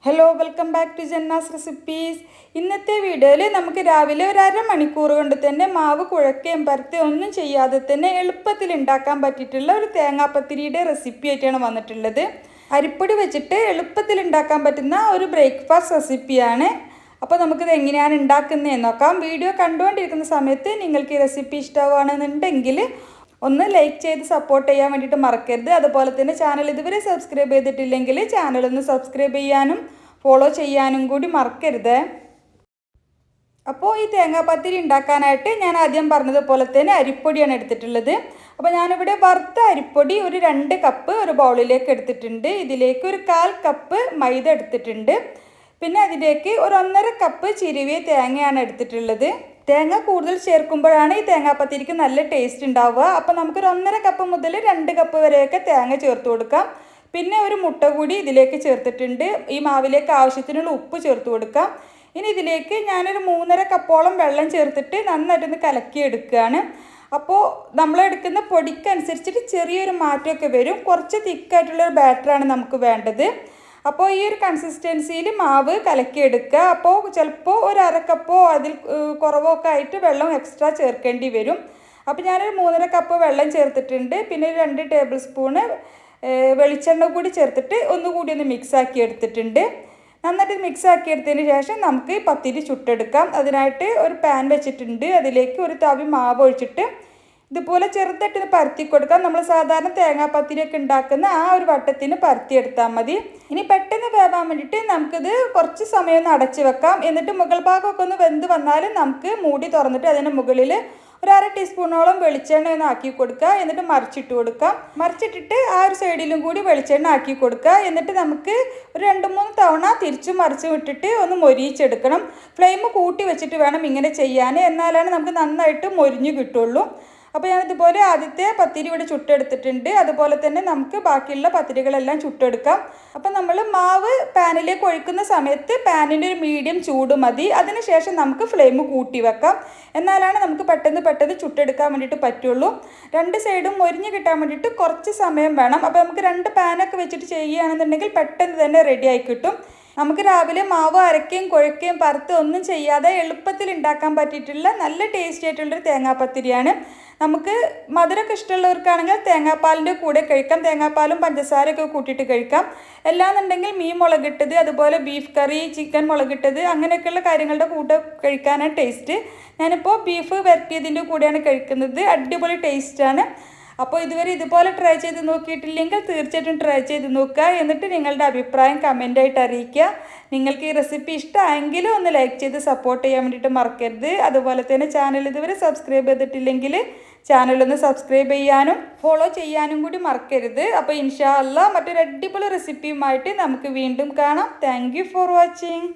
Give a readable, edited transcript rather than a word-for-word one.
Hello welcome back to Jannas recipes. ഇന്നത്തെ വീഡിയോയിൽ നമുക്ക് രാവിലെ ഒരു അരമണിക്കൂർ കൊണ്ട് തന്നെ മാവ് കുഴക്കുകയും പരത്തുകയും ഒന്നും ചെയ്യാതെ തന്നെ എളുപ്പത്തിൽ ഉണ്ടാക്കാൻ പറ്റിയിട്ടുള്ള ഒരു തേങ്ങാപ്പത്തിരിയുടെ റെസിപ്പി ആയിട്ടാണ് വന്നിട്ടുള്ളത്. അരിപ്പൊടി വെച്ചിട്ട് എളുപ്പത്തിൽ ഉണ്ടാക്കാൻ പറ്റുന്ന ഒരു ബ്രേക്ക്ഫാസ്റ്റ് റെസിപ്പിയാണ്. അപ്പോൾ നമുക്കിത് എങ്ങനെയാണ് ഉണ്ടാക്കുന്നതെന്ന് നോക്കാം. വീഡിയോ കണ്ടുകൊണ്ടിരിക്കുന്ന സമയത്ത് നിങ്ങൾക്ക് ഈ റെസിപ്പി ഇഷ്ടമാണെന്നുണ്ടെങ്കിൽ ഒന്ന് ലൈക്ക് ചെയ്ത് സപ്പോർട്ട് ചെയ്യാൻ വേണ്ടിയിട്ട് മറക്കരുത്. അതുപോലെ തന്നെ ചാനൽ ഇതുവരെ സബ്സ്ക്രൈബ് ചെയ്തിട്ടില്ലെങ്കിൽ ചാനലൊന്ന് സബ്സ്ക്രൈബ് ചെയ്യാനും ഫോളോ ചെയ്യാനും കൂടി മറക്കരുത്. അപ്പോൾ ഈ തേങ്ങാപ്പത്തിരി ഉണ്ടാക്കാനായിട്ട് ഞാൻ ആദ്യം പറഞ്ഞതുപോലെ തന്നെ അരിപ്പൊടിയാണ് എടുത്തിട്ടുള്ളത്. അപ്പോൾ ഞാനിവിടെ വറുത്ത അരിപ്പൊടി ഒരു 2 കപ്പ് ഒരു ബൗളിലേക്ക് എടുത്തിട്ടുണ്ട്. ഇതിലേക്ക് ഒരു 1/4 കപ്പ് മൈദ എടുത്തിട്ടുണ്ട്. പിന്നെ അതിലേക്ക് ഒരു 1.5 കപ്പ് ചിരുവിയ തേങ്ങയാണ് എടുത്തിട്ടുള്ളത്. തേങ്ങ കൂടുതൽ ചേർക്കുമ്പോഴാണ് ഈ തേങ്ങാപ്പത്തിരിക്ക് നല്ല ടേസ്റ്റ് ഉണ്ടാവുക. അപ്പോൾ നമുക്കൊരു 1.5 കപ്പ് മുതൽ 2 കപ്പ് വരെയൊക്കെ തേങ്ങ ചേർത്ത് കൊടുക്കാം. പിന്നെ ഒരു മുട്ട കൂടി ഇതിലേക്ക് ചേർത്തിട്ടുണ്ട്. ഈ മാവിലേക്ക് ആവശ്യത്തിനുള്ള ഉപ്പ് ചേർത്ത് കൊടുക്കാം. ഇനി ഇതിലേക്ക് ഞാനൊരു 3.5 കപ്പോളം വെള്ളം ചേർത്തിട്ട് നന്നായിട്ടൊന്ന് കലക്കി എടുക്കുകയാണ്. അപ്പോൾ നമ്മളെടുക്കുന്ന പൊടിക്കനുസരിച്ചിട്ട് ചെറിയൊരു മാറ്റമൊക്കെ വരും. കുറച്ച് തിക്കായിട്ടുള്ളൊരു ബാറ്ററാണ് നമുക്ക് വേണ്ടത്. അപ്പോൾ ഈ ഒരു കൺസിസ്റ്റൻസിയിൽ മാവ് കലക്കിയെടുക്കുക. അപ്പോൾ ചിലപ്പോൾ ഒരു 1/2 കപ്പോ അതിൽ കുറവോ ഒക്കെ ആയിട്ട് വെള്ളം എക്സ്ട്രാ ചേർക്കേണ്ടി വരും. അപ്പോൾ ഞാനൊരു 3.5 കപ്പ് വെള്ളം ചേർത്തിട്ടുണ്ട്. പിന്നെ ഒരു 2 ടേബിൾ സ്പൂണ് വെളിച്ചെണ്ണ കൂടി ചേർത്തിട്ട് ഒന്നുകൂടി ഒന്ന് മിക്സാക്കി എടുത്തിട്ടുണ്ട്. നന്നായിട്ട് മിക്സാക്കി എടുത്തതിന് ശേഷം നമുക്ക് പത്തിരി ചുട്ടെടുക്കാം. അതിനായിട്ട് ഒരു പാൻ വെച്ചിട്ടുണ്ട്. അതിലേക്ക് ഒരു തവി മാവ് ഒഴിച്ചിട്ട് ഇതുപോലെ ചെറുതായിട്ട് പരത്തി കൊടുക്കാം. നമ്മൾ സാധാരണ തേങ്ങാപ്പത്തിരിയൊക്കെ ഉണ്ടാക്കുന്ന ആ ഒരു വട്ടത്തിന് പരത്തിയെടുത്താൽ മതി. ഇനി പെട്ടെന്ന് വേവാൻ വേണ്ടിയിട്ട് നമുക്കിത് കുറച്ച് സമയം ഒന്ന് അടച്ച് വെക്കാം. എന്നിട്ട് മുകൾ ഭാഗമൊക്കെ ഒന്ന് വെന്ത് വന്നാലും നമുക്ക് മൂടി തുറന്നിട്ട് അതിന് മുകളിൽ ഒരു 1/2 ടീസ്പൂണോളം വെളിച്ചെണ്ണ ഒന്ന് ആക്കി കൊടുക്കുക. എന്നിട്ട് മറിച്ചിട്ട് കൊടുക്കാം. മറിച്ചിട്ടിട്ട് ആ ഒരു സൈഡിലും കൂടി വെളിച്ചെണ്ണ ആക്കി കൊടുക്കുക. എന്നിട്ട് നമുക്ക് ഒരു 2-3 തവണ തിരിച്ചും മറിച്ചും ഇട്ടിട്ട് ഒന്ന് മൊരിയിച്ചെടുക്കണം. ഫ്ലെയിം കൂട്ടി വെച്ചിട്ട് വേണം ഇങ്ങനെ ചെയ്യാൻ. എന്നാലാണ് നമുക്ക് നന്നായിട്ട് മൊരിഞ്ഞ് കിട്ടുള്ളൂ. അപ്പോൾ ഞാനിതുപോലെ ആദ്യത്തെ പത്തിരി ഇവിടെ ചുട്ടെടുത്തിട്ടുണ്ട്. അതുപോലെ തന്നെ നമുക്ക് ബാക്കിയുള്ള പത്തിരികളെല്ലാം ചുട്ടെടുക്കാം. അപ്പോൾ നമ്മൾ മാവ് പാനിലേക്ക് ഒഴിക്കുന്ന സമയത്ത് പാനിൻ്റെ ഒരു മീഡിയം ചൂട് മതി. അതിനുശേഷം നമുക്ക് ഫ്ലെയിം കൂട്ടി വെക്കാം. എന്നാലാണ് നമുക്ക് പെട്ടെന്ന് ചുട്ടെടുക്കാൻ വേണ്ടിയിട്ട് പറ്റുള്ളൂ. 2 സൈഡും മൊരിഞ്ഞ് കിട്ടാൻ വേണ്ടിയിട്ട് കുറച്ച് സമയം വേണം. അപ്പോൾ നമുക്ക് 2 പാനൊക്കെ വെച്ചിട്ട് ചെയ്യുകയാണെന്നുണ്ടെങ്കിൽ പെട്ടെന്ന് തന്നെ റെഡി ആയി കിട്ടും. നമുക്ക് രാവിലെ മാവ് അരക്കുകയും കുഴക്കുകയും പരത്തുകയും ഒന്നും ചെയ്യാതെ എളുപ്പത്തിൽ ഉണ്ടാക്കാൻ പറ്റിയിട്ടുള്ള നല്ല ടേസ്റ്റി ആയിട്ടുള്ളൊരു തേങ്ങാപ്പത്തിരിയാണ്. നമുക്ക് മധുരമൊക്കെ ഇഷ്ടമുള്ളവർക്കാണെങ്കിൽ തേങ്ങാപ്പാലിൻ്റെ കൂടെ കഴിക്കാം. തേങ്ങാപ്പാലും പഞ്ചസാരയൊക്കെ കൂട്ടിയിട്ട് കഴിക്കാം. അല്ലാന്നുണ്ടെങ്കിൽ മീൻ മുളകിട്ടത്, അതുപോലെ ബീഫ് കറി, ചിക്കൻ മുളകിട്ടത്, അങ്ങനെയൊക്കെയുള്ള കാര്യങ്ങളുടെ കൂടെ കഴിക്കാനാണ് ടേസ്റ്റ്. ഞാനിപ്പോൾ ബീഫ് വരട്ടിയതിൻ്റെ കൂടെയാണ് കഴിക്കുന്നത്. അടിപൊളി ടേസ്റ്റാണ്. അപ്പോൾ ഇതുവരെ ഇതുപോലെ ട്രൈ ചെയ്ത് നോക്കിയിട്ടില്ലെങ്കിൽ തീർച്ചയായിട്ടും ട്രൈ ചെയ്ത് നോക്കുക. എന്നിട്ട് നിങ്ങളുടെ അഭിപ്രായം കമൻ്റായിട്ട് അറിയിക്കുക. നിങ്ങൾക്ക് ഈ റെസിപ്പി ഇഷ്ടമായെങ്കിൽ ഒന്ന് ലൈക്ക് ചെയ്ത് സപ്പോർട്ട് ചെയ്യാൻ വേണ്ടിയിട്ട് മറക്കരുത്. അതുപോലെ തന്നെ ചാനൽ ഇതുവരെ സബ്സ്ക്രൈബ് ചെയ്തിട്ടില്ലെങ്കിൽ ചാനലൊന്ന് സബ്സ്ക്രൈബ് ചെയ്യാനും ഫോളോ ചെയ്യാനും കൂടി മറക്കരുത്. അപ്പോൾ ഇൻഷാ അല്ലാഹ് മറ്റൊരു അടിപൊളി റെസിപ്പിയുമായിട്ട് നമുക്ക് വീണ്ടും കാണാം. Thank you for watching.